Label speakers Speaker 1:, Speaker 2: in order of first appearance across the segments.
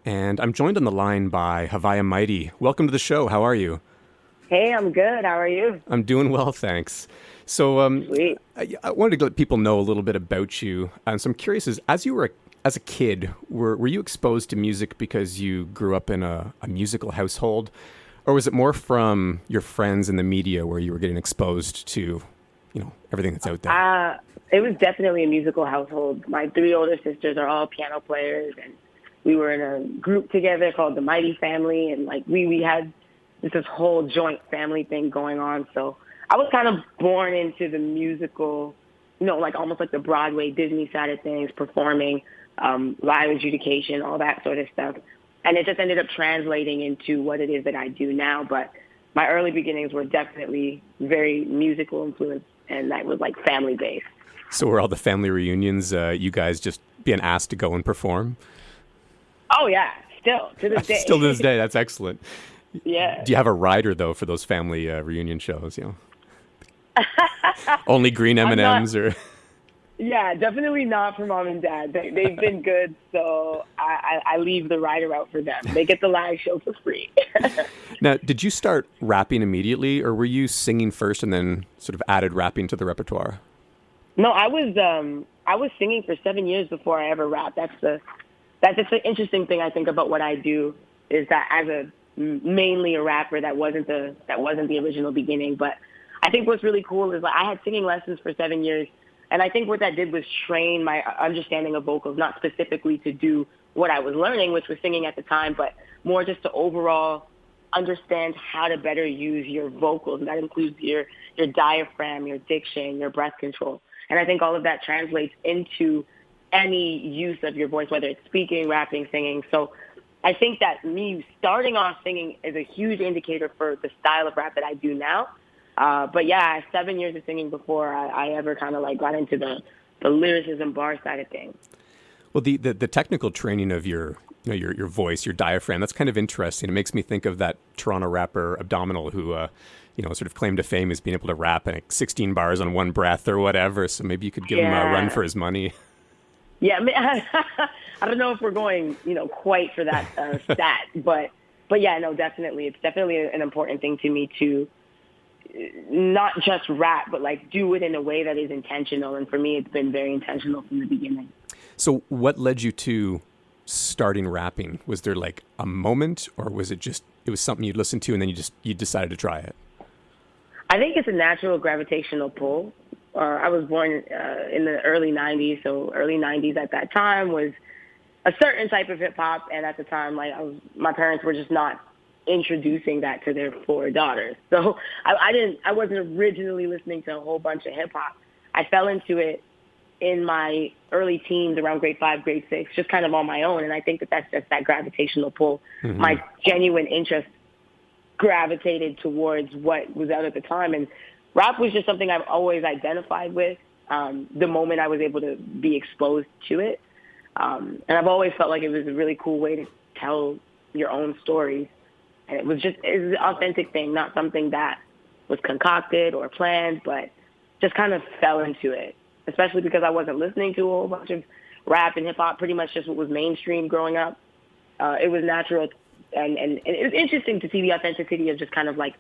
Speaker 1: and I'm joined on the line by Haviah Mighty. Welcome to the show. How are you?
Speaker 2: Hey, I'm good. How are you?
Speaker 1: I'm doing well, thanks. So,
Speaker 2: Sweet.
Speaker 1: I wanted to let people know a little bit about you. So I'm curious, as you were as a kid, were you exposed to music because you grew up in a musical household, or was it more from your friends in the media where you were getting exposed to, everything that's out there?
Speaker 2: Uh, it was definitely a musical household. My three older sisters are all piano players, and we were in a group together called the Mighty Family, and like we had this whole joint family thing going on. So I was kind of born into the musical, like almost like the Broadway Disney side of things, performing, live adjudication, all that sort of stuff. And it just ended up translating into what it is that I do now. But my early beginnings were definitely very musical influenced, and that was like family based.
Speaker 1: So were all the family reunions, you guys just being asked to go and perform?
Speaker 2: Oh yeah, still to this day.
Speaker 1: Still to this day, that's excellent.
Speaker 2: Yeah.
Speaker 1: Do you have a rider though for those family reunion shows? Only green M
Speaker 2: I'm
Speaker 1: and
Speaker 2: not.
Speaker 1: M's, or
Speaker 2: Yeah, definitely not for mom and dad. They've been good, so I leave the rider out for them. They get the live show for free.
Speaker 1: now, did you start rapping immediately, or were you singing first and then sort of added rapping to the repertoire?
Speaker 2: No, I was singing for 7 years before I ever rapped. That's just the interesting thing I think about what I do is that as a mainly a rapper, that wasn't the original beginning. But I think what's really cool is like I had singing lessons for 7 years, and I think what that did was train my understanding of vocals, not specifically to do what I was learning, which was singing at the time, but more just to overall understand how to better use your vocals. And that includes your diaphragm, your diction, your breath control. And I think all of that translates into any use of your voice, whether it's speaking, rapping, singing. So I think that me starting off singing is a huge indicator for the style of rap that I do now. But yeah, 7 years of singing before I ever kind of like got into the lyricism bar side of things.
Speaker 1: Well, the technical training of your voice, your diaphragm, that's kind of interesting. It makes me think of that Toronto rapper Abdominal, who sort of claimed to fame as being able to rap in like 16 bars on one breath or whatever. So maybe you could give him a run
Speaker 2: Yeah.
Speaker 1: for his money.
Speaker 2: Yeah, I, mean, I don't know if we're going, quite for that stat, but yeah, no, definitely, it's definitely an important thing to me to not just rap, but like do it in a way that is intentional. And for me, it's been very intentional from the beginning.
Speaker 1: So what led you to starting rapping? Was there like a moment, or was it was something you'd listened to and then you decided to try it?
Speaker 2: I think it's a natural gravitational pull. I was born in the early 90s, so early 90s at that time was a certain type of hip hop, and at the time, like my parents were just not introducing that to their four daughters. So I wasn't originally listening to a whole bunch of hip hop. I fell into it in my early teens, around grade 5, grade 6, just kind of on my own, and I think that that's just that gravitational pull.
Speaker 1: Hmm.
Speaker 2: My genuine interest gravitated towards what was out at the time, and rap was just something I've always identified with. The moment I was able to be exposed to it, and I've always felt like it was a really cool way to tell your own stories. And it was an authentic thing, not something that was concocted or planned, but just kind of fell into it. Especially because I wasn't listening to a whole bunch of rap and hip hop, pretty much just what was mainstream growing up. It was natural, and it was interesting to see the authenticity of just kind of like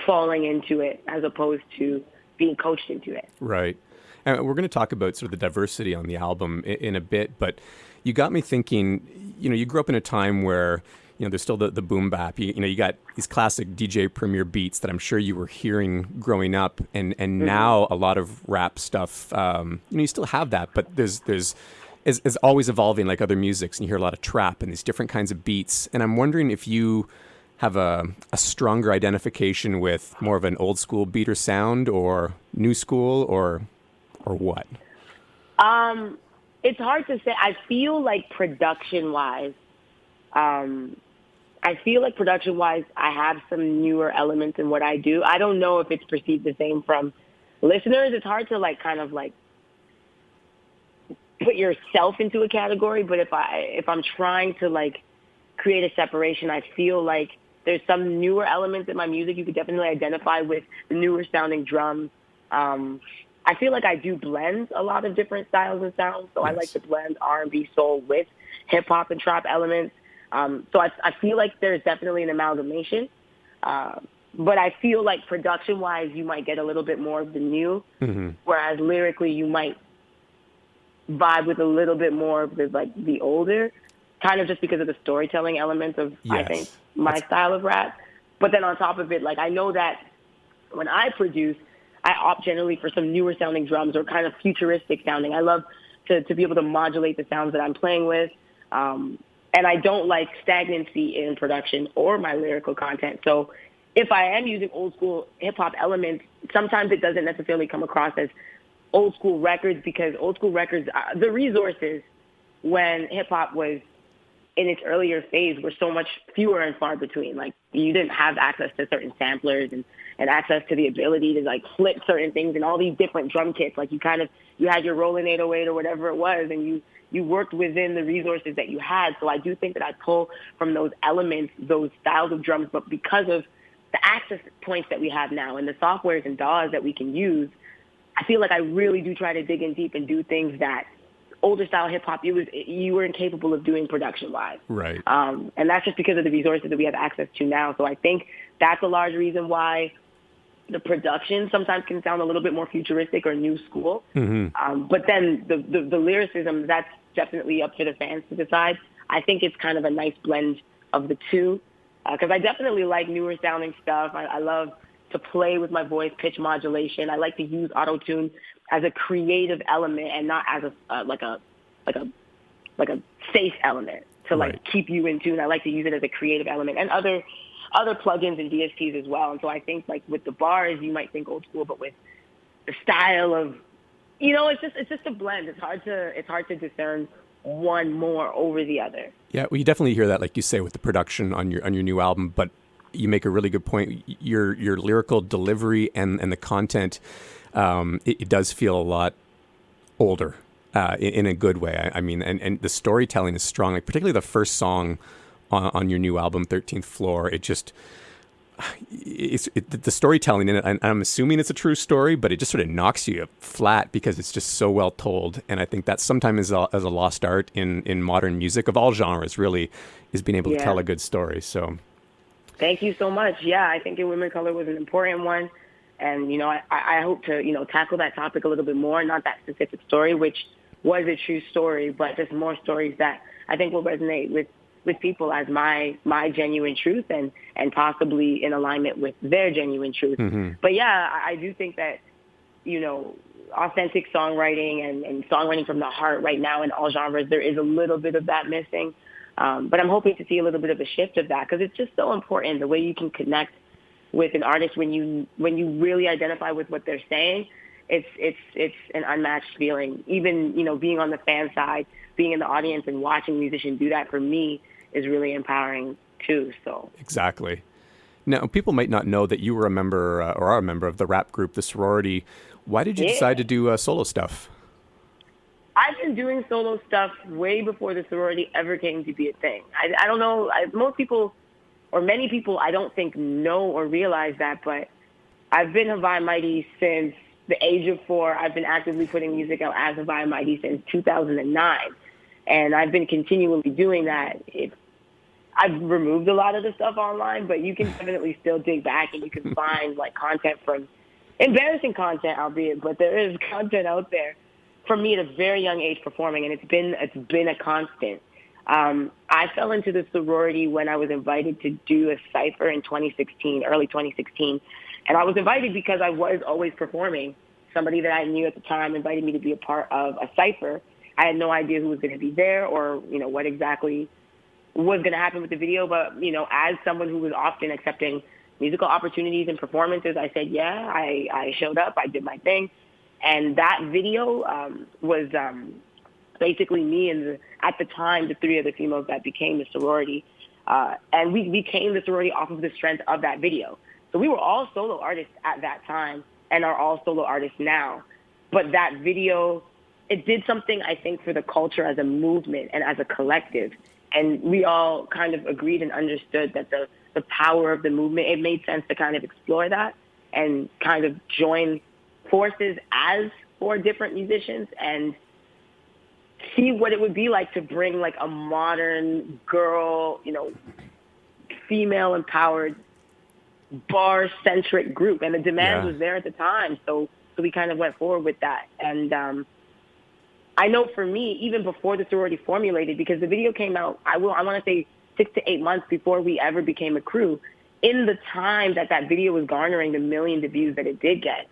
Speaker 2: falling into it as opposed to being coached into it.
Speaker 1: Right. And we're going to talk about sort of the diversity on the album in a bit, but you got me thinking, you grew up in a time where, there's still the boom bap. You got these classic DJ Premier beats that I'm sure you were hearing growing up, and now a lot of rap stuff, you still have that, but there's is always evolving like other musics, and you hear a lot of trap and these different kinds of beats. And I'm wondering if you have a stronger identification with more of an old school beat or sound, or new school, or what?
Speaker 2: It's hard to say. I feel like production wise, I have some newer elements in what I do. I don't know if it's perceived the same from listeners. It's hard to like kind of like put yourself into a category, but if I'm trying to like create a separation, I feel like there's some newer elements in my music. You could definitely identify with the newer sounding drums. I feel like I do blend a lot of different styles and sounds. So I like
Speaker 1: Yes.
Speaker 2: to blend R&B soul with hip hop and trap elements. So I feel like there's definitely an amalgamation. But I feel like production-wise, you might get a little bit more of the new, whereas lyrically, you might vibe with a little bit more of the older, kind of just because of the storytelling elements of, I think, my style of rap. But then on top of it, like, I know that when I produce, I opt generally for some newer sounding drums or kind of futuristic sounding. I love to be able to modulate the sounds that I'm playing with. And I don't like stagnancy in production or my lyrical content. So if I am using old school hip hop elements, sometimes it doesn't necessarily come across as old school records, because old school records, the resources when hip hop was in its earlier phase were so much fewer and far between. Like, you didn't have access to certain samplers and access to the ability to like flip certain things and all these different drum kits. Like, you had your Roland 808 or whatever it was, and you worked within the resources that you had. So I do think that I pull from those elements, those styles of drums, but because of the access points that we have now and the softwares and DAWs that we can use, I feel like I really do try to dig in deep and do things that older style hip hop you were incapable of doing production wise.
Speaker 1: Right.
Speaker 2: And that's just because of the resources that we have access to now. So I think that's a large reason why the production sometimes can sound a little bit more futuristic or new school. But then the lyricism, that's definitely up to the fans to decide. I think it's kind of a nice blend of the two, because I definitely like newer sounding stuff. I love to play with my voice, pitch modulation. I like to use auto-tune as a creative element and not as a safe element to like keep you in tune. I like to use it as a creative element, and other plugins and DSPs as well. And so I think like with the bars, you might think old school, but with the style of, it's just a blend. It's hard to discern one more over the other. Yeah,
Speaker 1: well, you definitely hear that, like you say, with the production on your new album. But you make a really good point. Your lyrical delivery and the content, it does feel a lot older in a good way. I mean, and the storytelling is strong. Like, particularly the first song on your new album, 13th Floor. The storytelling in it, and I'm assuming it's a true story, but it just sort of knocks you flat because it's just so well told. And I think that sometimes as a lost art in modern music of all genres, really, is being able to tell a good story. So
Speaker 2: thank you so much. Yeah, I think In Women Color was an important one. And, I hope to, tackle that topic a little bit more, not that specific story, which was a true story, but just more stories that I think will resonate with people as my genuine truth and possibly in alignment with their genuine truth. But yeah, I do think that, authentic songwriting and songwriting from the heart right now in all genres, there is a little bit of that missing. But I'm hoping to see a little bit of a shift of that, because it's just so important, the way you can connect with an artist when you really identify with what they're saying. It's an unmatched feeling. Even, being on the fan side, being in the audience and watching musicians do that, for me, is really empowering too. So
Speaker 1: exactly. Now, people might not know that you were a member or are a member of the rap group, the Sorority. Why did you decide to do solo stuff?
Speaker 2: I've been doing solo stuff way before the Sorority ever came to be a thing. I don't know. Most people, or many people, I don't think know or realize that, but I've been Haviah Mighty since the age of 4. I've been actively putting music out as Haviah Mighty since 2009. And I've been continually doing that. I've removed a lot of the stuff online, but you can definitely still dig back and you can find like content from embarrassing content, albeit, but there is content out there for me at a very young age performing, and it's been a constant. I fell into the sorority when I was invited to do a cypher in 2016, early 2016. And I was invited because I was always performing. Somebody that I knew at the time invited me to be a part of a cypher. I had no idea who was going to be there or, what exactly was going to happen with the video. But, as someone who was often accepting musical opportunities and performances, I said, yeah, I showed up. I did my thing. And that video was basically me and, at the time, the 3 other females that became the sorority. And we became the sorority off of the strength of that video. So we were all solo artists at that time and are all solo artists now. But that video, it did something, I think, for the culture as a movement and as a collective. And we all kind of agreed and understood that the power of the movement, it made sense to kind of explore that and kind of join forces as 4 different musicians and see what it would be like to bring like a modern girl, female empowered bar centric group, and the demand was there at the time. So we kind of went forward with that. And I know for me, even before the sorority formulated, because the video came out, I want to say 6 to 8 months before we ever became a crew. In the time that video was garnering the millions of views that it did get,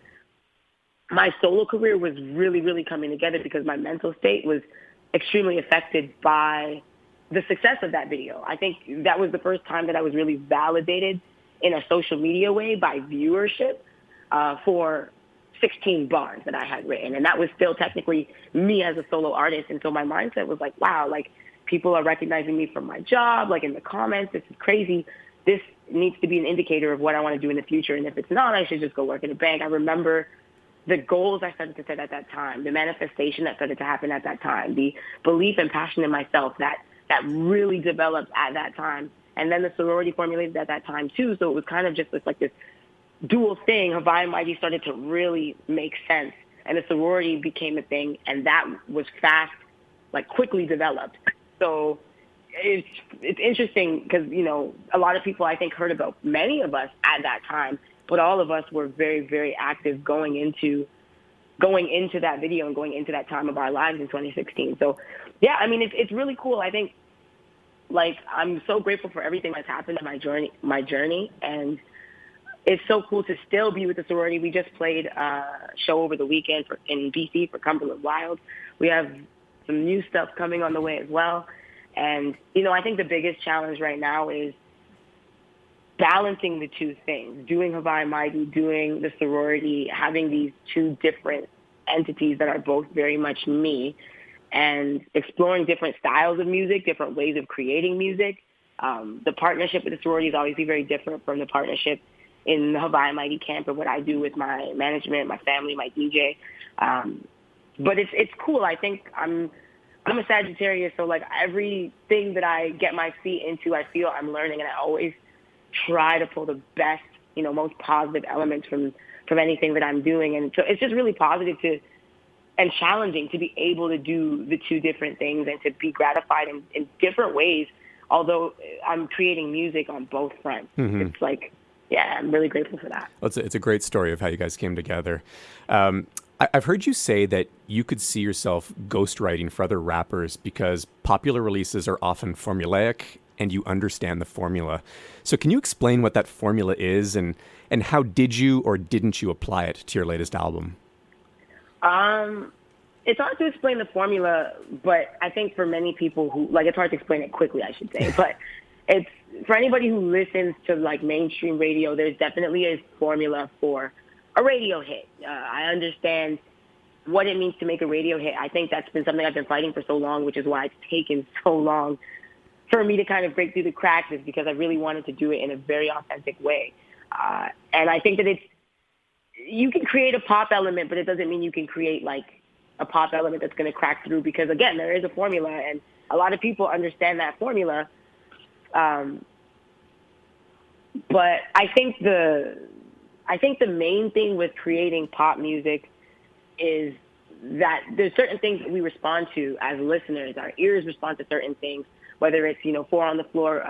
Speaker 2: my solo career was really, really coming together because my mental state was extremely affected by the success of that video. I think that was the first time that I was really validated in a social media way by viewership for 16 bars that I had written. And that was still technically me as a solo artist. And so my mindset was like, wow, like people are recognizing me from my job, like in the comments, this is crazy. This needs to be an indicator of what I want to do in the future. And if it's not, I should just go work at a bank. I remember the goals I started to set at that time, the manifestation that started to happen at that time, the belief and passion in myself that really developed at that time. And then the sorority formulated at that time too. So it was kind of just like this dual thing. Haviah Mighty started to really make sense, and the sorority became a thing, and that was fast, like quickly developed. So it's interesting because, a lot of people I think heard about many of us at that time, but all of us were very, very active going into that video and going into that time of our lives in 2016. So yeah, I mean, it's really cool. I think like I'm so grateful for everything that's happened in my journey. And it's so cool to still be with the sorority. We just played a show over the weekend in BC for Cumberland Wild. We have some new stuff coming on the way as well. And, I think the biggest challenge right now is balancing the two things, doing Haviah Mighty, doing the sorority, having these two different entities that are both very much me, and exploring different styles of music, different ways of creating music. The partnership with the sorority is obviously very different from the partnership in the Haviah Mighty camp and what I do with my management, my family, my DJ. But it's cool. I think I'm a Sagittarius, so like everything that I get my feet into, I feel I'm learning, and I always try to pull the best, most positive elements from anything that I'm doing. And so it's just really positive and challenging to be able to do the two different things and to be gratified in different ways, although I'm creating music on both fronts. Mm-hmm. It's like, yeah, I'm really grateful for that.
Speaker 1: Well, it's a great story of how you guys came together. I've heard you say that you could see yourself ghostwriting for other rappers because popular releases are often formulaic and you understand the formula. So can you explain what that formula is and how did you or didn't you apply it to your latest album?
Speaker 2: It's hard to explain the formula, but I think for many people it's hard to explain it quickly, I should say, but it's for anybody who listens to like mainstream radio, there's definitely a formula for a radio hit. I understand what it means to make a radio hit. I think that's been something I've been fighting for so long, which is why it's taken so long for me to kind of break through the cracks, is because I really wanted to do it in a very authentic way. And I think that you can create a pop element, but it doesn't mean you can create like a pop element that's going to crack through, because again, there is a formula and a lot of people understand that formula. But I think the main thing with creating pop music is that there's certain things that we respond to as listeners. Our ears respond to certain things, whether it's, 4 on the floor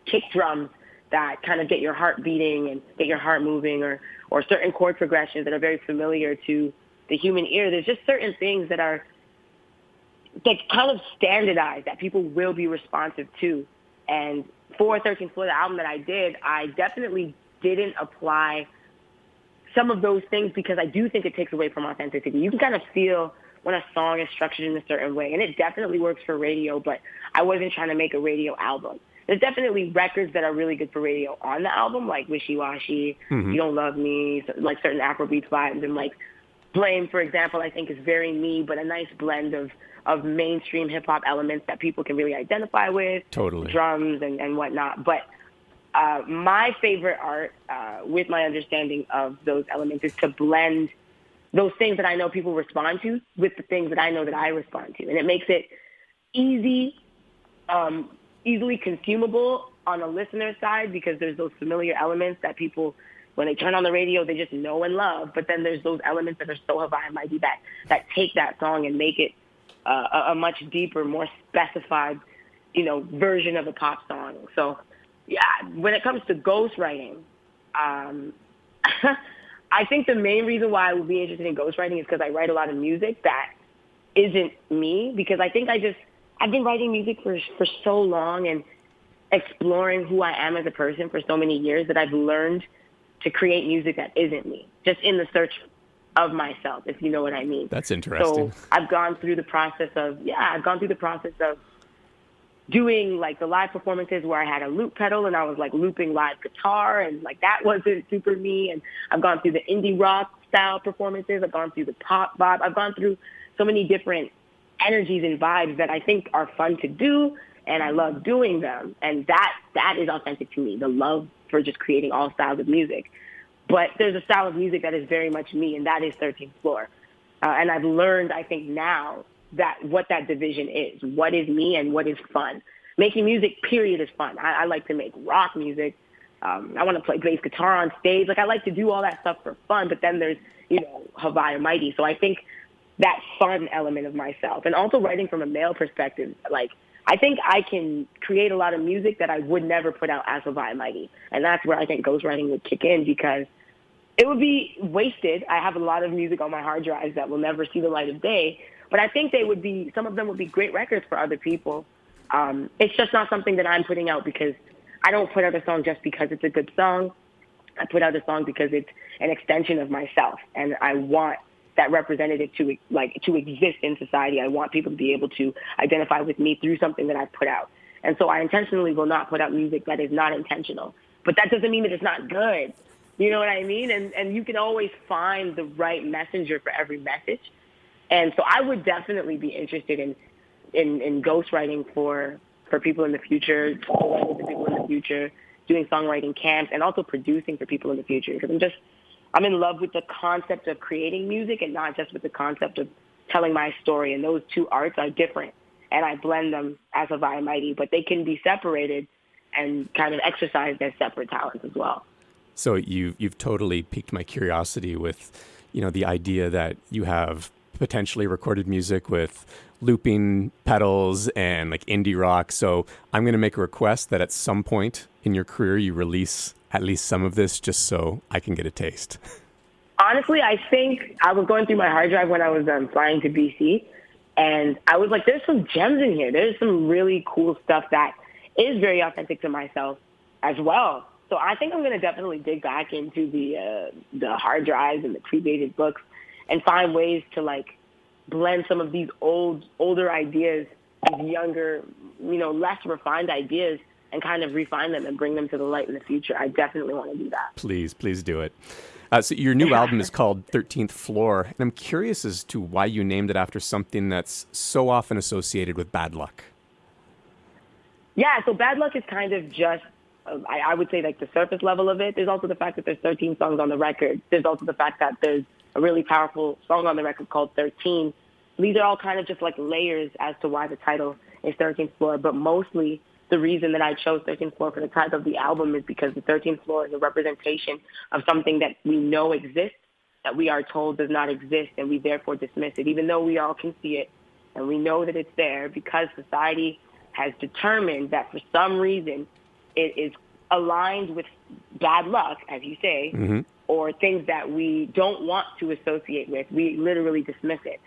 Speaker 2: kick drums that kind of get your heart beating and get your heart moving, or certain chord progressions that are very familiar to the human ear. There's just certain things that are kind of standardized that people will be responsive to. And for 13th Floor, the album that I did, I definitely didn't apply some of those things because I do think it takes away from authenticity. You can kind of feel when a song is structured in a certain way, and it definitely works for radio, but I wasn't trying to make a radio album. There's definitely records that are really good for radio on the album, like Wishy Washy, mm-hmm. You Don't Love Me, like certain Afrobeat vibes, and like Blame, for example, I think is very me, but a nice blend of mainstream hip-hop elements that people can really identify with,
Speaker 1: totally.
Speaker 2: Drums and whatnot. But my favorite art, with my understanding of those elements, is to blend those things that I know people respond to with the things that I know that I respond to. And it makes it easily consumable on a listener side, because there's those familiar elements that people, when they turn on the radio, they just know and love. But then there's those elements that are so Haviah Mighty that take that song and make it a much deeper, more specified, version of a pop song. So, yeah, when it comes to ghostwriting, I think the main reason why I would be interested in ghostwriting is because I write a lot of music that isn't me. Because I think I've been writing music for so long and exploring who I am as a person for so many years that I've learned to create music that isn't me, just in the search of myself, if you know what I mean.
Speaker 1: That's interesting.
Speaker 2: So I've gone through the process of doing like the live performances where I had a loop pedal and I was like looping live guitar, and like that wasn't super me. And I've gone through the indie rock style performances. I've gone through the pop vibe. I've gone through so many different energies and vibes that I think are fun to do, and I love doing them. And that is authentic to me, the love for just creating all styles of music. But there's a style of music that is very much me, and that is 13th Floor. And I've learned, I think now, that what that division is, what is me and what is fun. Making music, period, is fun. I like to make rock music. I want to play bass guitar on stage. Like, I like to do all that stuff for fun. But then there's, Haviah Mighty. So I think that fun element of myself, and also writing from a male perspective, like, I think I can create a lot of music that I would never put out as Haviah Mighty. And that's where I think ghostwriting would kick in, because it would be wasted. I have a lot of music on my hard drives that will never see the light of day, but I think some of them would be great records for other people. It's just not something that I'm putting out, because I don't put out a song just because it's a good song. I put out a song because it's an extension of myself, and I want that representative to exist in society. I want people to be able to identify with me through something that I put out. And so I intentionally will not put out music that is not intentional. But that doesn't mean that it's not good. You know what I mean? And you can always find the right messenger for every message. And so I would definitely be interested in ghostwriting for people in the future, songwriting for people in the future, doing songwriting camps, and also producing for people in the future. Because I'm in love with the concept of creating music and not just with the concept of telling my story. And those two arts are different. And I blend them as Haviah Mighty, but they can be separated and kind of exercised as separate talents as well.
Speaker 1: So you've totally piqued my curiosity with, the idea that you have potentially recorded music with looping pedals and like indie rock. So I'm going to make a request that at some point in your career you release at least some of this, just so I can get a taste.
Speaker 2: Honestly, I think I was going through my hard drive when I was flying to BC, and I was like, there's some gems in here. There's some really cool stuff that is very authentic to myself as well. So I think I'm going to definitely dig back into the hard drives and the predated books and find ways to like blend some of these older ideas with younger, less refined ideas, and kind of refine them and bring them to the light in the future. I definitely want to do that.
Speaker 1: Please do it. So your new album is called 13th Floor, and I'm curious as to why you named it after something that's so often associated with bad luck.
Speaker 2: Yeah, so bad luck is kind of just, I would say, like the surface level of it. There's also the fact that there's 13 songs on the record. There's also the fact that there's a really powerful song on the record called 13. These are all kind of just like layers as to why the title is 13th Floor, but mostly the reason that I chose 13th Floor for the title of the album is because the 13th floor is a representation of something that we know exists, that we are told does not exist, and we therefore dismiss it, even though we all can see it and we know that it's there, because society has determined that for some reason it is aligned with bad luck, as you say, mm-hmm. or things that we don't want to associate with. We literally dismiss it.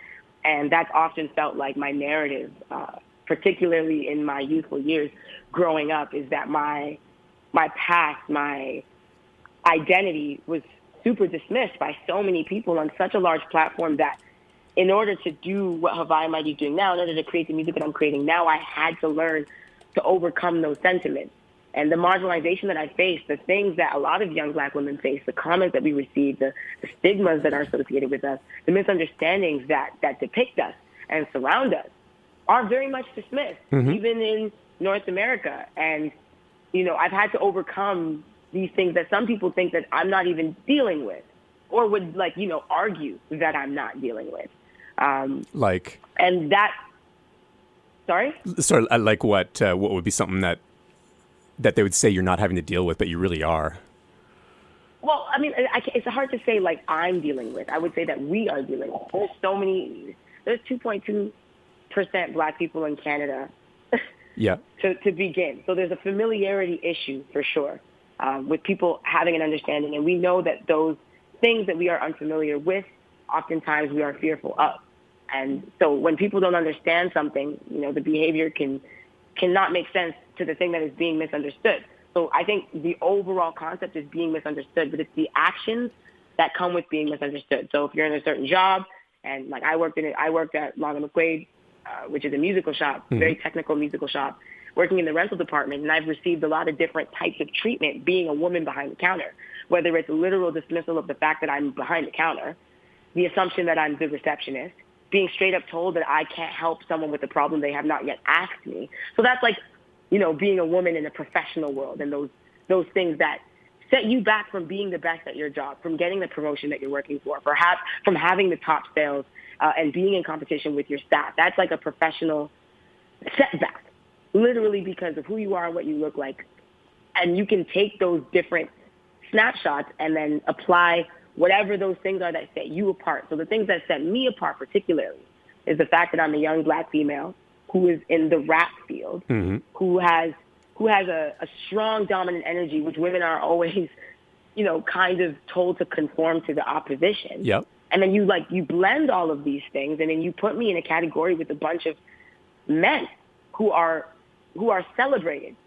Speaker 2: And that's often felt like my narrative, particularly in my youthful years growing up, is that my past, my identity was super dismissed by so many people on such a large platform that in order to do what Haviah Mighty is doing now, in order to create the music that I'm creating now, I had to learn to overcome those sentiments. And the marginalization that I faced, the things that a lot of young Black women face, the comments that we receive, the stigmas that are associated with us, the misunderstandings that depict us and surround us, are very much dismissed, mm-hmm. even in North America. And, I've had to overcome these things that some people think that I'm not even dealing with, or would argue that I'm not dealing with. And that, sorry,
Speaker 1: like what would be something that they would say you're not having to deal with, but you really are?
Speaker 2: Well, I mean, it's hard to say like I'm dealing with. I would say that we are dealing with. There's 2.2 8% Black people in Canada
Speaker 1: Yeah.
Speaker 2: to begin. So there's a familiarity issue for sure with people having an understanding. And we know that those things that we are unfamiliar with, oftentimes we are fearful of. And so when people don't understand something, the behavior cannot make sense to the thing that is being misunderstood. So I think the overall concept is being misunderstood, but it's the actions that come with being misunderstood. So if you're in a certain job, and like I worked at Long and McQuaid, which is a musical shop, very technical musical shop, working in the rental department, and I've received a lot of different types of treatment being a woman behind the counter, whether it's a literal dismissal of the fact that I'm behind the counter, the assumption that I'm the receptionist, being straight up told that I can't help someone with a problem they have not yet asked me. So that's like, being a woman in the professional world, and those things that set you back from being the best at your job, from getting the promotion that you're working for, perhaps from having the top sales and being in competition with your staff. That's like a professional setback, literally because of who you are and what you look like. And you can take those different snapshots and then apply whatever those things are that set you apart. So the things that set me apart particularly is the fact that I'm a young Black female who is in the rap field, who has a strong dominant energy, which women are always, kind of told to conform to the opposition.
Speaker 1: Yep.
Speaker 2: And then you blend all of these things, and then you put me in a category with a bunch of men who are celebrated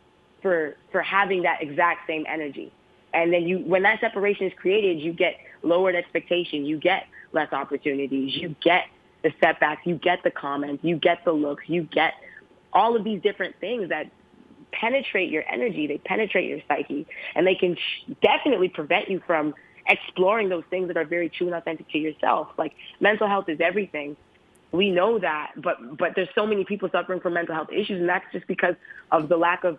Speaker 2: for having that exact same energy. And then when that separation is created, you get lowered expectations, you get less opportunities, you get the setbacks, you get the comments, you get the looks, you get all of these different things that penetrate your energy, they penetrate your psyche, and they can definitely prevent you from exploring those things that are very true and authentic to yourself. Like, mental health is everything. We know that, but there's so many people suffering from mental health issues, and that's just because of the lack of,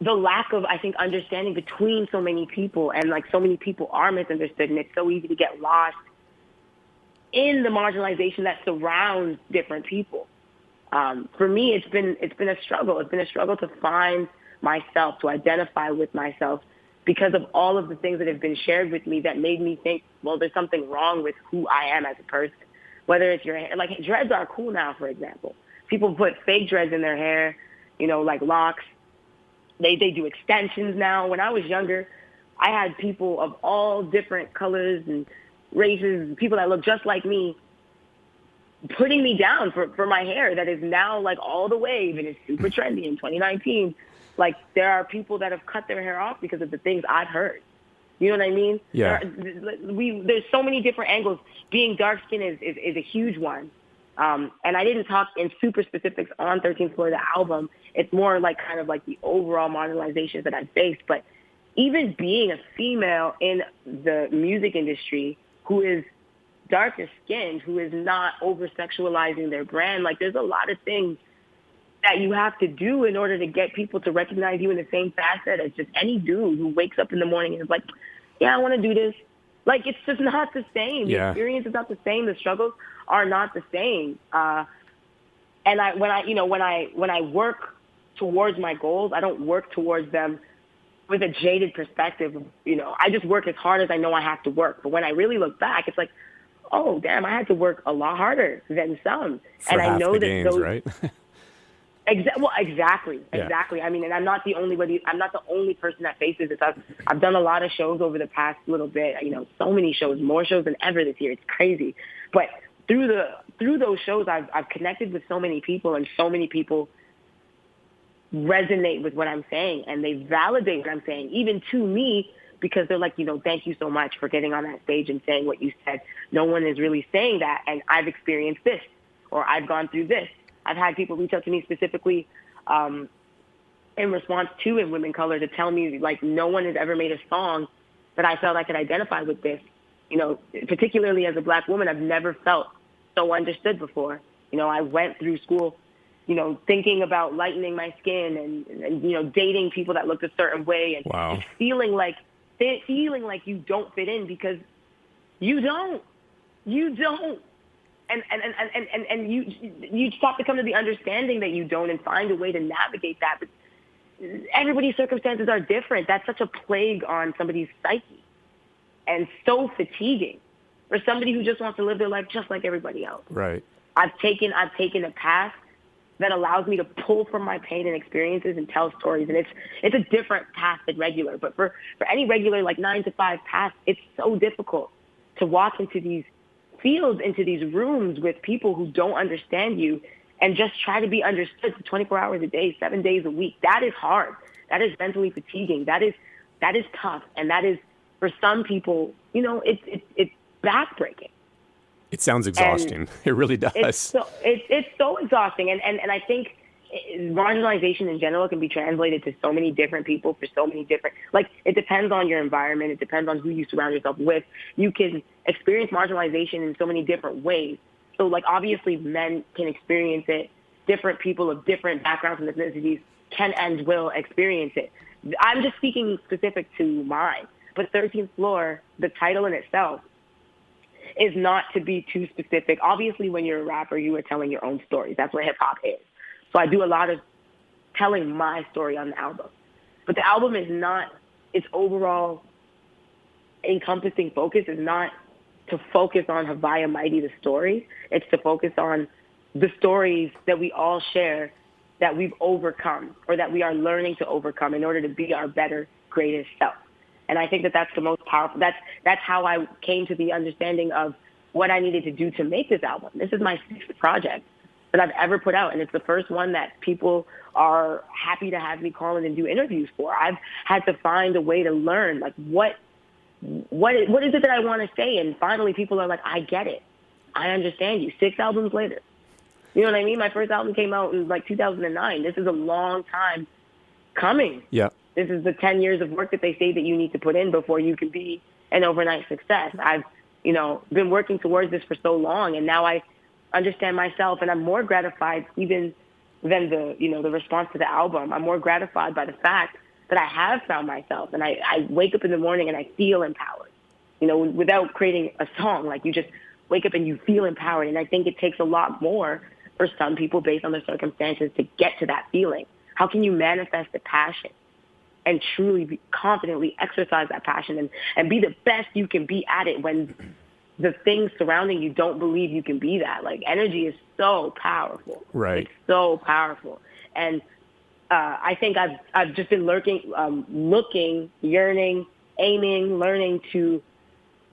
Speaker 2: I think, understanding between so many people, and like so many people are misunderstood, and it's so easy to get lost in the marginalization that surrounds different people. For me, it's been a struggle. It's been a struggle to find myself, to identify with myself, because of all of the things that have been shared with me that made me think, well, there's something wrong with who I am as a person. Whether it's your hair, like dreads are cool now, for example. People put fake dreads in their hair, like locks. They do extensions now. When I was younger, I had people of all different colors and races, people that look just like me, putting me down for my hair that is now like all the wave and is super trendy in 2019. Like, there are people that have cut their hair off because of the things I've heard. You know what I mean?
Speaker 1: Yeah.
Speaker 2: There's so many different angles. Being dark-skinned is a huge one. And I didn't talk in super specifics on 13th Floor, the album. It's more like kind of like the overall marginalizations that I faced. But even being a female in the music industry who is darker skinned, who is not over-sexualizing their brand, like, there's a lot of things that you have to do in order to get people to recognize you in the same facet as just any dude who wakes up in the morning and is like, yeah, I want to do this. Like, it's just not the same.
Speaker 1: Yeah.
Speaker 2: The experience is not the same. The struggles are not the same. And when I work towards my goals, I don't work towards them with a jaded perspective. I just work as hard as I know I have to work. But when I really look back, it's like, oh, damn, I had to work a lot harder than some.
Speaker 1: For
Speaker 2: and
Speaker 1: half
Speaker 2: I know
Speaker 1: the
Speaker 2: that
Speaker 1: games, right?
Speaker 2: Exactly.
Speaker 1: Yeah.
Speaker 2: I mean, and I'm not the only person that faces this. I've done a lot of shows over the past little bit. So many shows, more shows than ever this year. It's crazy. But through those shows, I've connected with so many people, and so many people resonate with what I'm saying, and they validate what I'm saying, even to me, because they're like, thank you so much for getting on that stage and saying what you said. No one is really saying that, and I've experienced this, or I've gone through this. I've had people reach out to me specifically in response to In Women Color to tell me, like, no one has ever made a song that I felt I could identify with this. Particularly as a Black woman, I've never felt so understood before. I went through school, thinking about lightening my skin and dating people that looked a certain way, and
Speaker 1: Wow.
Speaker 2: just feeling like you don't fit in because you don't. And you just have to come to the understanding that you don't, and find a way to navigate that. But everybody's circumstances are different. That's such a plague on somebody's psyche, and so fatiguing for somebody who just wants to live their life just like everybody else.
Speaker 1: Right.
Speaker 2: I've taken a path that allows me to pull from my pain and experiences and tell stories. And it's a different path than regular. But for any regular, like 9-to-5 path, it's so difficult to walk into these fields, into these rooms with people who don't understand you and just try to be understood for 24 hours a day, 7 days a week. That is hard. That is mentally fatiguing. That is tough. And that is, for some people, it's backbreaking.
Speaker 1: It sounds exhausting. It really does.
Speaker 2: It's so exhausting. And I think marginalization in general can be translated to so many different people for so many different, like, it depends on your environment. It depends on who you surround yourself with. You can experience marginalization in so many different ways. So, like, obviously men can experience it. Different people of different backgrounds and ethnicities can and will experience it. I'm just speaking specific to mine. But 13th Floor, the title in itself, is not to be too specific. Obviously, when you're a rapper, you are telling your own stories. That's what hip-hop is. So I do a lot of telling my story on the album. But the album is not, its overall encompassing focus is not to focus on Haviah Mighty, the story. It's to focus on the stories that we all share that we've overcome or that we are learning to overcome in order to be our better, greatest self. And I think that that's the most powerful. That's how I came to the understanding of what I needed to do to make this album. This is my 6th project that I've ever put out, and it's the first one that people are happy to have me call in and do interviews for. I've had to find a way to learn, like, what is it that I want to say? And finally, people are like, I get it. I understand you. 6 albums later. You know what I mean? My first album came out in, like, 2009. This is a long time coming.
Speaker 1: Yeah.
Speaker 2: This is the 10 years of work that they say that you need to put in before you can be an overnight success. I've, been working towards this for so long, and now I understand myself, and I'm more gratified even than the response to the album. I'm more gratified by the fact that I have found myself, and I wake up in the morning and I feel empowered, without creating a song. Like, you just wake up and you feel empowered, and I think it takes a lot more for some people based on their circumstances to get to that feeling. How can you manifest the passion and truly confidently exercise that passion and be the best you can be at it when the things surrounding you don't believe you can be that? Like, energy is so powerful.
Speaker 1: Right.
Speaker 2: It's so powerful. And I think I've just been looking, yearning, aiming, learning to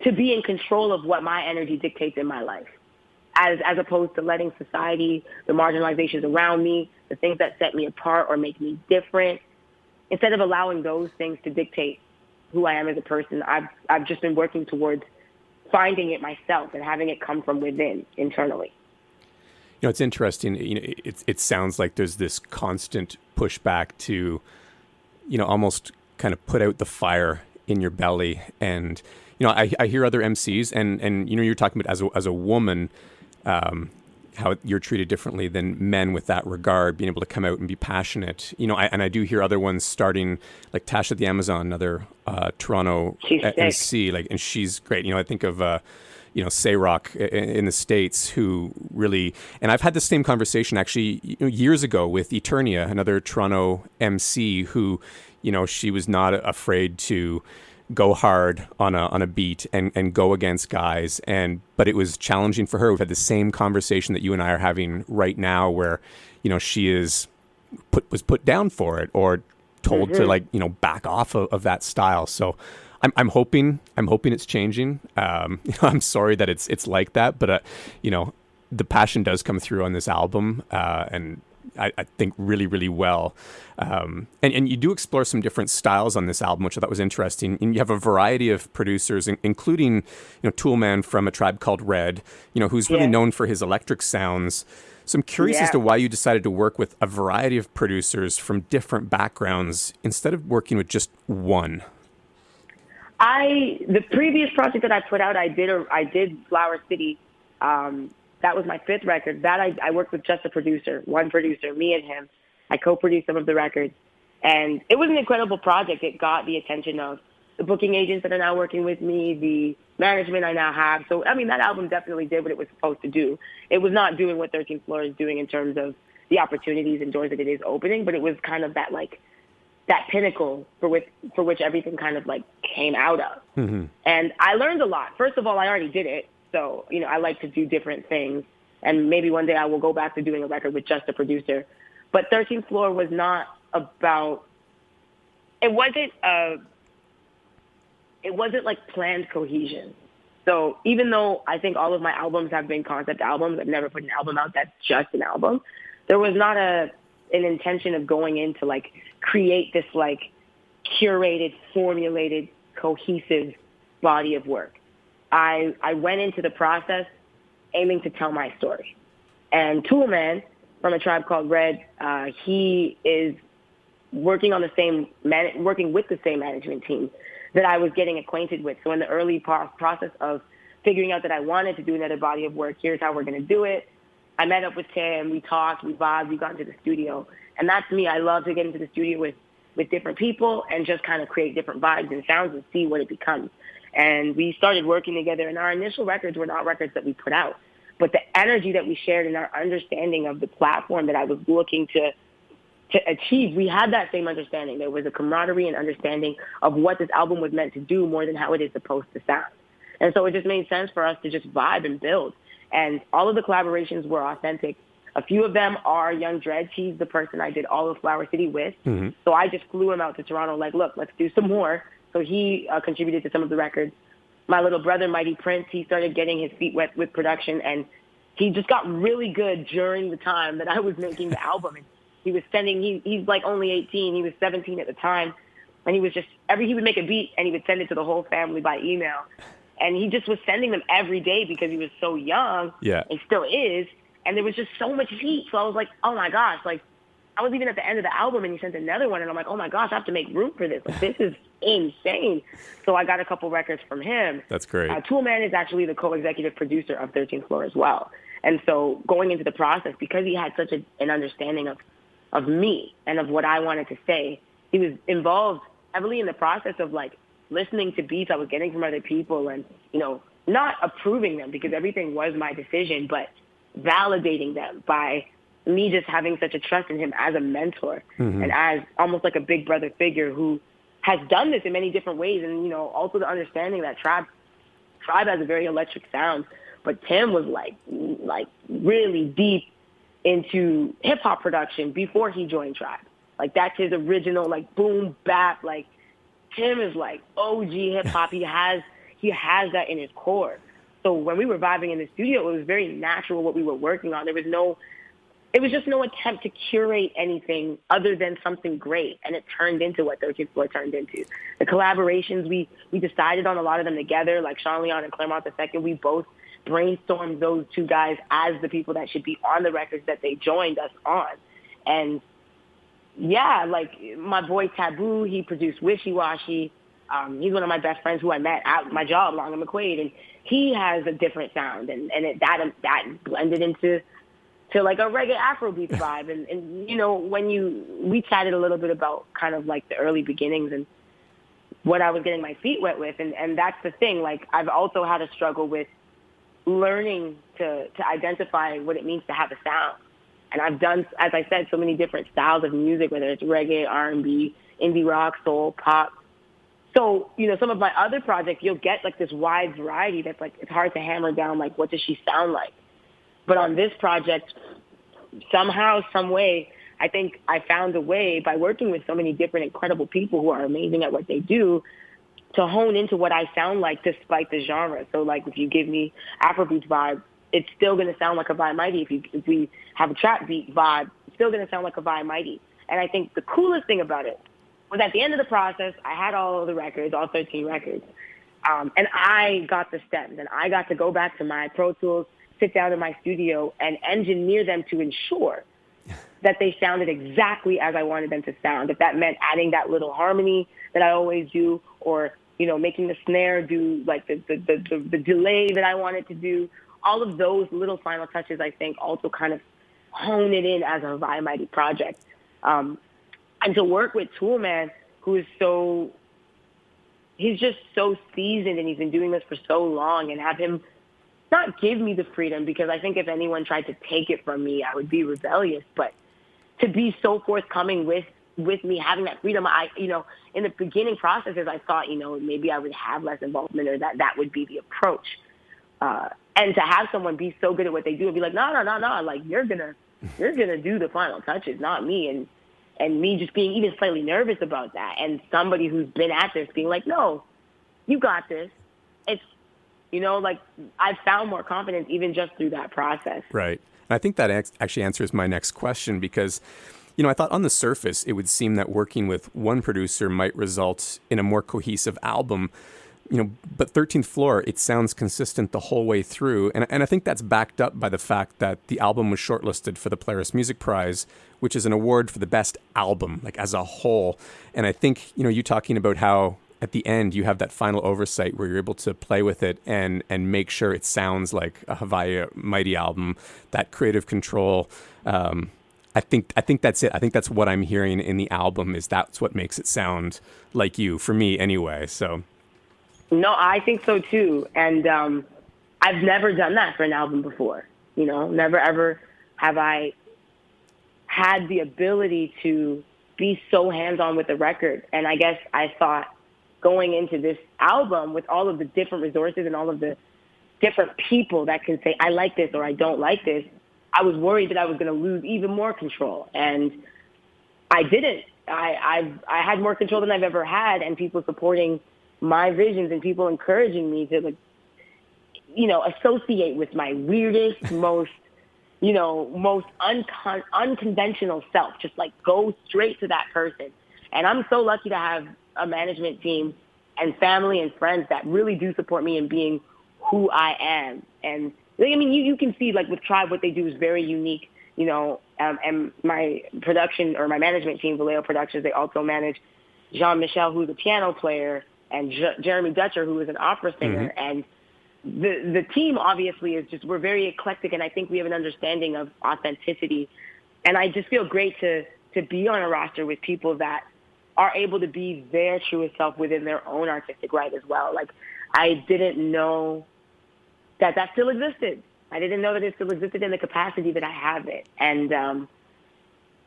Speaker 2: be in control of what my energy dictates in my life, as opposed to letting society, the marginalizations around me, the things that set me apart or make me different. Instead of allowing those things to dictate who I am as a person, I've just been working towards finding it myself and having it come from within, internally.
Speaker 1: It's interesting. It sounds like there's this constant pushback to, almost kind of put out the fire in your belly. And, I hear other MCs and you're talking about as a woman, how you're treated differently than men with that regard, being able to come out and be passionate. I do hear other ones starting, like Tasha the Amazon, another Toronto MC, and she's great. I think of Sayrock in the States, who really, and I've had the same conversation actually years ago with Eternia, another Toronto MC, who, she was not afraid to go hard on a beat and go against guys, but it was challenging for her. We've had the same conversation that you and I are having right now, where she was put down for it or told to back off of that style. So I'm hoping it's changing. I'm sorry that it's like that, but the passion does come through on this album, and I think really, really well. And you do explore some different styles on this album, which I thought was interesting. And you have a variety of producers, including, Toolman from A Tribe Called Red, who's really known for his electric sounds. So I'm curious as to why you decided to work with a variety of producers from different backgrounds instead of working with just one.
Speaker 2: The previous project that I put out, I did Flower City. That was my 5th record. That I worked with just one producer, me and him. I co-produced some of the records. And it was an incredible project. It got the attention of the booking agents that are now working with me, the management I now have. So, that album definitely did what it was supposed to do. It was not doing what 13th Floor is doing in terms of the opportunities and doors that it is opening, but it was kind of that, that pinnacle for which everything kind of, came out of. Mm-hmm. And I learned a lot. First of all, I already did it. So, I like to do different things. And maybe one day I will go back to doing a record with just a producer. But 13th Floor was not about, it wasn't like planned cohesion. So even though I think all of my albums have been concept albums, I've never put an album out that's just an album, there was not an intention of going in to like create this like curated, formulated, cohesive body of work. I went into the process aiming to tell my story. And Toolman from A Tribe Called Red, he is working with the same management team that I was getting acquainted with. So in the early process of figuring out that I wanted to do another body of work, here's how we're going to do it. I met up with Tim, we talked, we vibed, we got into the studio. And that's me. I love to get into the studio with different people and just kind of create different vibes and sounds and see what it becomes. And we started working together, and our initial records were not records that we put out. But the energy that we shared and our understanding of the platform that I was looking to achieve, we had that same understanding. There was a camaraderie and understanding of what this album was meant to do more than how it is supposed to sound. And so it just made sense for us to just vibe and build. And all of the collaborations were authentic. A few of them are Young Dredge. He's the person I did all of Flower City with. Mm-hmm. So I just flew him out to Toronto like, look, let's do some more. So he contributed to some of the records. My little brother, Mighty Prince, he started getting his feet wet with production, and he just got really good during the time that I was making the album. And he was he's like only 18. He was 17 at the time. And he was just, he would make a beat and he would send it to the whole family by email. And he just was sending them every day because he was so young.
Speaker 1: Yeah.
Speaker 2: And still is. And there was just so much heat. So I was like, oh my gosh, like I was even at the end of the album and he sent another one. And I'm like, oh my gosh, I have to make room for this. Like, this is insane. So I got a couple records from him.
Speaker 1: That's great.
Speaker 2: Toolman is actually the co-executive producer of 13th Floor as well. And so going into the process, because he had such an understanding of me and of what I wanted to say, he was involved heavily in the process of like listening to beats I was getting from other people and, you know, not approving them because everything was my decision, but validating them by me just having such a trust in him as a mentor and as almost like a big brother figure who has done this in many different ways. And, you know, also the understanding that Tribe has a very electric sound, but Tim was like really deep into hip hop production before he joined Tribe. Like that's his original, like boom bap. Like Tim is like OG hip hop. He has that in his core. So when we were vibing in the studio, it was very natural what we were working on. It was just no attempt to curate anything other than something great. And it turned into what 13th Floor turned into. The collaborations, we decided on a lot of them together, like Sean Leon and Claremont II. We both brainstormed those two guys as the people that should be on the records that they joined us on. And yeah, like my boy Taboo, he produced Wishy Washy. He's one of my best friends who I met at my job, Long and McQuaid, and he has a different sound, and that blended into like a reggae Afrobeat vibe. And you know, we chatted a little bit about kind of like the early beginnings and what I was getting my feet wet with, and that's the thing. Like I've also had a struggle with learning to identify what it means to have a sound. And I've done, as I said, so many different styles of music, whether it's reggae, R&B, indie rock, soul, pop. So, you know, some of my other projects, you'll get like this wide variety that's like, it's hard to hammer down, like, what does she sound like? But on this project, somehow, some way, I think I found a way by working with so many different incredible people who are amazing at what they do to hone into what I sound like despite the genre. So, like, if you give me Afrobeat vibe, it's still going to sound like a Haviah Mighty. If we have a trap beat vibe, it's still going to sound like a Haviah Mighty. And I think the coolest thing about it was at the end of the process, I had all the records, all 13 records, and I got the stems, and I got to go back to my Pro Tools, sit down in my studio, and engineer them to ensure that they sounded exactly as I wanted them to sound. If that meant adding that little harmony that I always do, or, you know, making the snare do like the delay that I wanted to do, all of those little final touches, I think, also kind of hone it in as a Haviah Mighty project. And to work with Toolman, who is he's just so seasoned and he's been doing this for so long, and have him not give me the freedom, because I think if anyone tried to take it from me, I would be rebellious, but to be so forthcoming with me having that freedom. In the beginning processes, I thought, maybe I would have less involvement, or that would be the approach. And to have someone be so good at what they do and be like, no, like you're gonna do the final touches, not me. And me just being even slightly nervous about that. And somebody who's been at this being like, no, you got this. It's, like I've found more confidence even just through that process.
Speaker 1: Right. And I think that actually answers my next question because, I thought on the surface, it would seem that working with one producer might result in a more cohesive album. But 13th Floor, it sounds consistent the whole way through. And I think that's backed up by the fact that the album was shortlisted for the Polaris Music Prize, which is an award for the best album, like as a whole. And I think, you talking about how at the end you have that final oversight where you're able to play with it and make sure it sounds like a Haviah Mighty album, that creative control. I think that's it. I think that's what I'm hearing in the album is that's what makes it sound like you, for me anyway. So.
Speaker 2: No, I think so too. And I've never done that for an album before. Never ever have I had the ability to be so hands-on with the record. And I guess I thought going into this album with all of the different resources and all of the different people that can say, I like this or I don't like this, I was worried that I was going to lose even more control. And I didn't. I had more control than I've ever had, and people supporting my visions and people encouraging me to, associate with my weirdest, most unconventional self. Just go straight to that person. And I'm so lucky to have a management team and family and friends that really do support me in being who I am. And you can see with Tribe, what they do is very unique, and my production or my management team, Vallejo Productions, they also manage Jean-Michel, who's a piano player, and Jeremy Dutcher, who is an opera singer.
Speaker 1: Mm-hmm.
Speaker 2: And the team obviously is we're very eclectic, and I think we have an understanding of authenticity. And I just feel great to be on a roster with people that are able to be their truest self within their own artistic right as well. I didn't know that still existed. I didn't know that it still existed in the capacity that I have it. And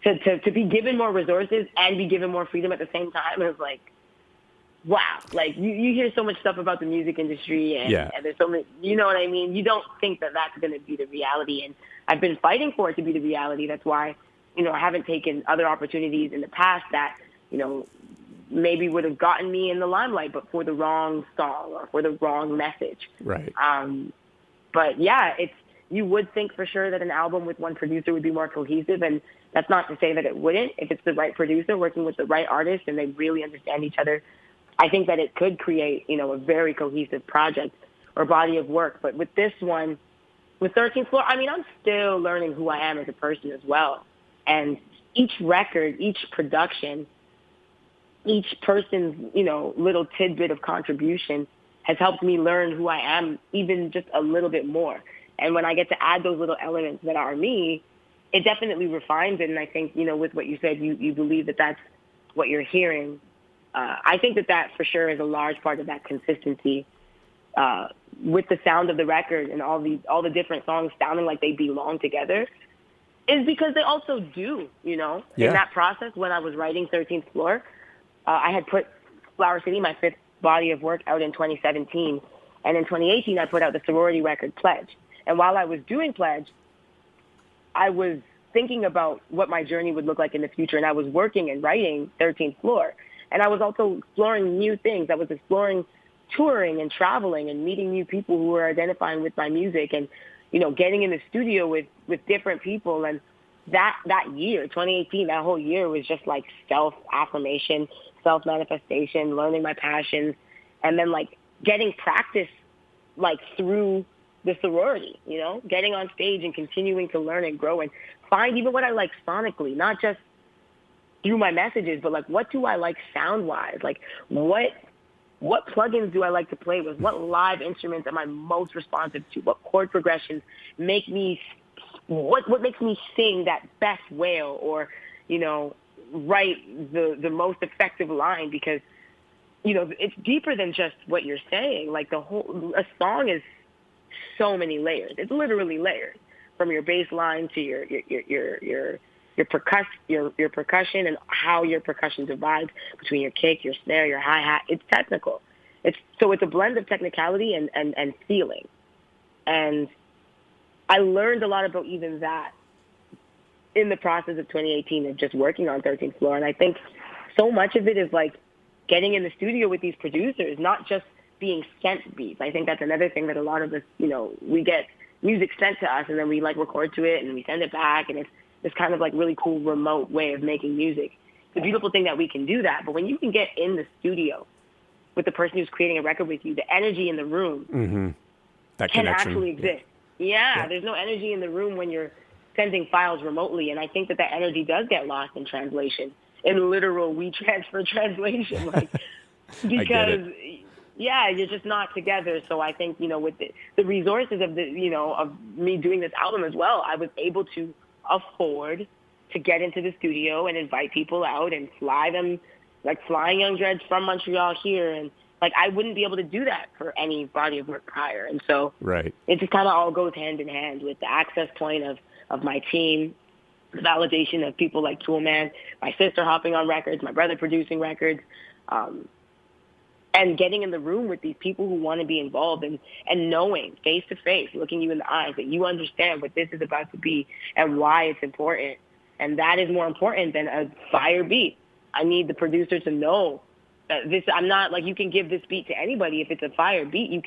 Speaker 2: to be given more resources and be given more freedom at the same time is wow. You hear so much stuff about the music industry and there's so many, you know what I mean? You don't think that that's going to be the reality. And I've been fighting for it to be the reality. That's why, I haven't taken other opportunities in the past that, maybe would have gotten me in the limelight, but for the wrong song or for the wrong message.
Speaker 1: Right.
Speaker 2: But yeah, you would think for sure that an album with one producer would be more cohesive, and that's not to say that it wouldn't. If it's the right producer working with the right artist and they really understand each other, I think that it could create, a very cohesive project or body of work. But with this one, with 13th Floor, I'm still learning who I am as a person as well. And each record, each production, each person's, little tidbit of contribution has helped me learn who I am even just a little bit more. And when I get to add those little elements that are me, it definitely refines it. And I think, with what you said, you believe that that's what you're hearing. I think that for sure is a large part of that consistency with the sound of the record and all the different songs sounding like they belong together is because they also do, in that process when I was writing 13th Floor. I had put Flower City, my fifth body of work, out in 2017. And in 2018, I put out the sorority record, Pledge. And while I was doing Pledge, I was thinking about what my journey would look like in the future. And I was working and writing 13th Floor. And I was also exploring new things. I was exploring touring and traveling and meeting new people who were identifying with my music and, getting in the studio with different people. And that year, 2018, that whole year was just self-affirmation, self-manifestation, learning my passions, and then getting practice through the sorority, getting on stage and continuing to learn and grow and find even what I like sonically, not just through my messages, but what do I like sound-wise? What plugins do I like to play with? What live instruments am I most responsive to? What chord progressions make me what makes me sing that best wail or, write the most effective line? Because, it's deeper than just what you're saying. A song is so many layers. It's literally layers from your bass line to your percussion and how your percussion divides between your kick, your snare, your hi-hat. It's technical. It's a blend of technicality and feeling. And I learned a lot about even that in the process of 2018 of just working on 13th Floor. And I think so much of it is like getting in the studio with these producers, not just being sent beats. I think that's another thing that a lot of us, we get music sent to us and then we like record to it and we send it back. And it's this kind of like really cool remote way of making music. It's a beautiful thing that we can do that. But when you can get in the studio with the person who's creating a record with you, the energy in the room
Speaker 1: that
Speaker 2: can
Speaker 1: connection
Speaker 2: actually exist. Yeah, there's no energy in the room when you're sending files remotely. And I think that energy does get lost in translation, in literal WeTransfer translation. Like, because, you're just not together. So I think, with the resources of of me doing this album as well, I was able to afford to get into the studio and invite people out and fly them, like flying Young Dreads from Montreal here. And like, I wouldn't be able to do that for any body of work prior. And so it just kind of all goes hand in hand with the access point of my team, the validation of people like Toolman, my sister hopping on records, my brother producing records, and getting in the room with these people who want to be involved and knowing face to face, looking you in the eyes, that you understand what this is about to be and why it's important. And that is more important than a fire beat. I need the producer to know that this, I'm not like, you can give this beat to anybody. If it's a fire beat, you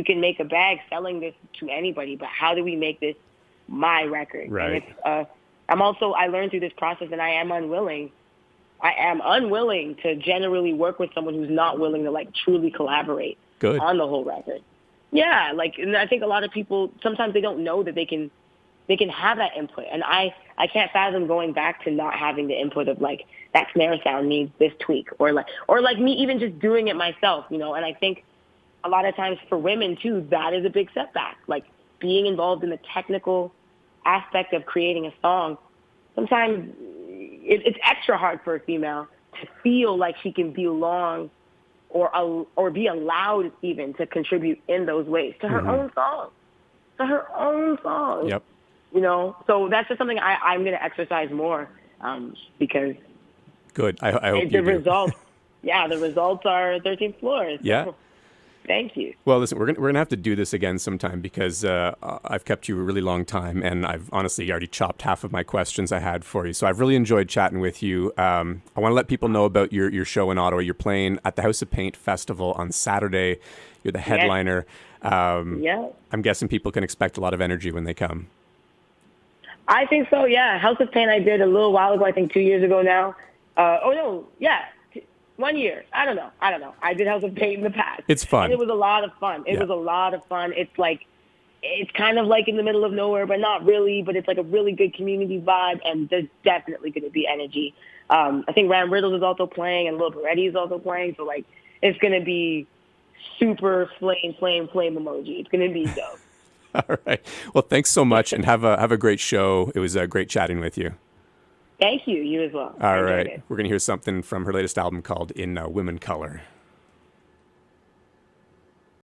Speaker 2: can make a bag selling this to anybody, but how do we make this my record?
Speaker 1: Right.
Speaker 2: And I learned through this process, and I am unwilling to generally work with someone who's not willing to like truly collaborate on the whole record. Yeah. Like, and I think a lot of people, sometimes they don't know that they can have that input. And I can't fathom going back to not having the input of like, that snare sound needs this tweak, or like me even just doing it myself, and I think a lot of times for women too, that is a big setback. Like being involved in the technical aspect of creating a song, sometimes it's extra hard for a female to feel like she can belong or be allowed even to contribute in those ways to her own song.
Speaker 1: Yep.
Speaker 2: So that's just something I'm going to exercise more because
Speaker 1: good. I hope you
Speaker 2: the
Speaker 1: do.
Speaker 2: results. Yeah, the results are 13th Floor. So.
Speaker 1: Yeah.
Speaker 2: Thank you.
Speaker 1: Well, listen, we're gonna have to do this again sometime because I've kept you a really long time, and I've honestly already chopped half of my questions I had for you. So I've really enjoyed chatting with you. I want to let people know about your show in Ottawa. You're playing at the House of Paint Festival on Saturday. You're the headliner.
Speaker 2: Yes.
Speaker 1: I'm guessing people can expect a lot of energy when they come.
Speaker 2: I think so, yeah. House of Paint I did a little while ago, I think 2 years ago now. 1 year. I don't know. I did House of Paint in the past.
Speaker 1: It's fun.
Speaker 2: And it was a lot of fun. It's like, it's kind of like in the middle of nowhere, but not really. But it's like a really good community vibe, and there's definitely going to be energy. I think Ram Riddles is also playing, and Lil Peretti is also playing. So, like, it's going to be super flame emoji. It's going to be dope.
Speaker 1: All right. Well, thanks so much, and have a great show. It was great chatting with you.
Speaker 2: Thank you. You as well.
Speaker 1: All right. We're going to hear something from her latest album called In Women Color.